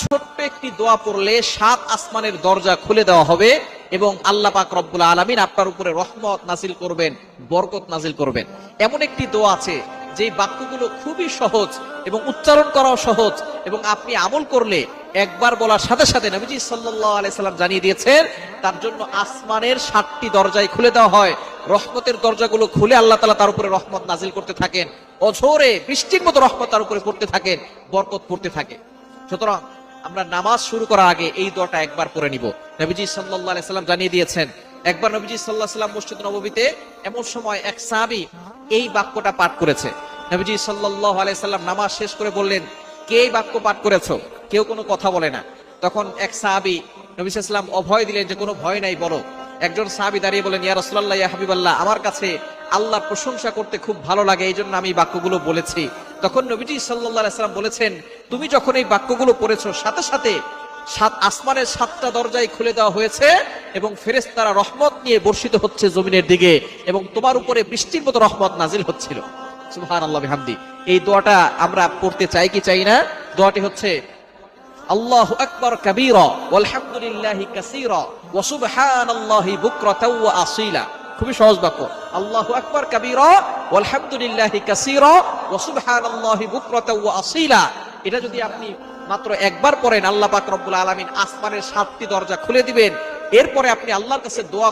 ছোট্ট একটি দোয়া পড়লে 7 আসমানের দরজা খুলে দেওয়া হবে এবং আল্লাহ পাক রব্বুল আলামিন আপনার উপরে রহমত নাজিল করবেন, বরকত নাজিল করবেন। এমন একটি দোয়া আছে যে বাক্যগুলো খুবই সহজ এবং উচ্চারণ করাও সহজ, এবং আপনি আমল করলে একবার বলার সাথে সাথে নবীজি সাল্লাল্লাহু আলাইহি সাল্লাম জানিয়ে দিয়েছেন তার জন্য আসমানের 7টি দরজায় খুলে দেওয়া হয়। রহমতের দরজাগুলো খুলে আল্লাহ তাআলা তার উপরে রহমত নাজিল করতে থাকেন, অঝোরে বৃষ্টির মতো রহমত তার উপরে পড়তে থাকেন, বরকত পড়তে থাকে। সুতরাং আমরা নামাজ শুরু করার আগে এই দোয়াটা একবার পড়ে নিব। নবীজি সাল্লাল্লাহু আলাইহি সাল্লাম জানিয়ে দিয়েছেন, একবার নবীজি সাল্লাল্লাহু আলাইহি সাল্লাম মসজিদ নববীতে এমন সময় এক সাহাবী এই বাক্যটা পাঠ করেছে। নবীজি সাল্লাল্লাহু আলাইহি সাল্লাম নামাজ শেষ করে বললেন, কে এই বাক্য পাঠ করেছো? কেউ কোনো কথা বলে না। তখন এক সাহাবী নবী সাল্লাল্লাহু আলাইহি সাল্লাম অভয় দিলেন যে কোনো ভয় নাই, বলো। একজন সাহাবী দাঁড়িয়ে বলেন, ইয়া রাসূলুল্লাহ, ইয়া হাবিবাল্লাহ, আমার কাছে আল্লাহর প্রশংসা করতে খুব ভালো লাগে, এই জন্য আমি বাক্যগুলো বলেছি। তখন নবীজি সাল্লাল্লাহু আলাইহি সাল্লাম বলেছেন, তুমি যখন এই বাক্যগুলো পড়েছো সাথে সাথে 7 আসমানের 7টা দরজায় খুলে দেওয়া হয়েছে এবং ফেরেশতারা রহমত নিয়ে বর্ষিত হচ্ছে জমিনের দিকে এবং তোমার উপরে বৃষ্টির মতো রহমত নাজিল হচ্ছিল। সুবহানাল্লাহ বিহামদি। এই দোয়াটা আমরা পড়তে চাই কি চাই না? দোয়াটি হচ্ছে আল্লাহু আকবার কাবীরা ওয়ালহামদুলিল্লাহি কাসীরা ওয়া সুবহানাল্লাহি বুকরাতাও ওয়া আসীলা। খুবই সহজ বাক্য, আল্লাহু আকবার কাবীরা ওয়ালহামদুলিল্লাহি কাসীরা ওয়া সুবহানাল্লাহি বুকরাতাও ওয়া আসীলা। এটা যদি আপনি মাত্র একবার পড়েন, আল্লাহ পাক রব্বুল আলামিন আসমানের 7টি দরজা খুলে দিবেন। এরপরে আপনি আল্লাহর কাছে দোয়া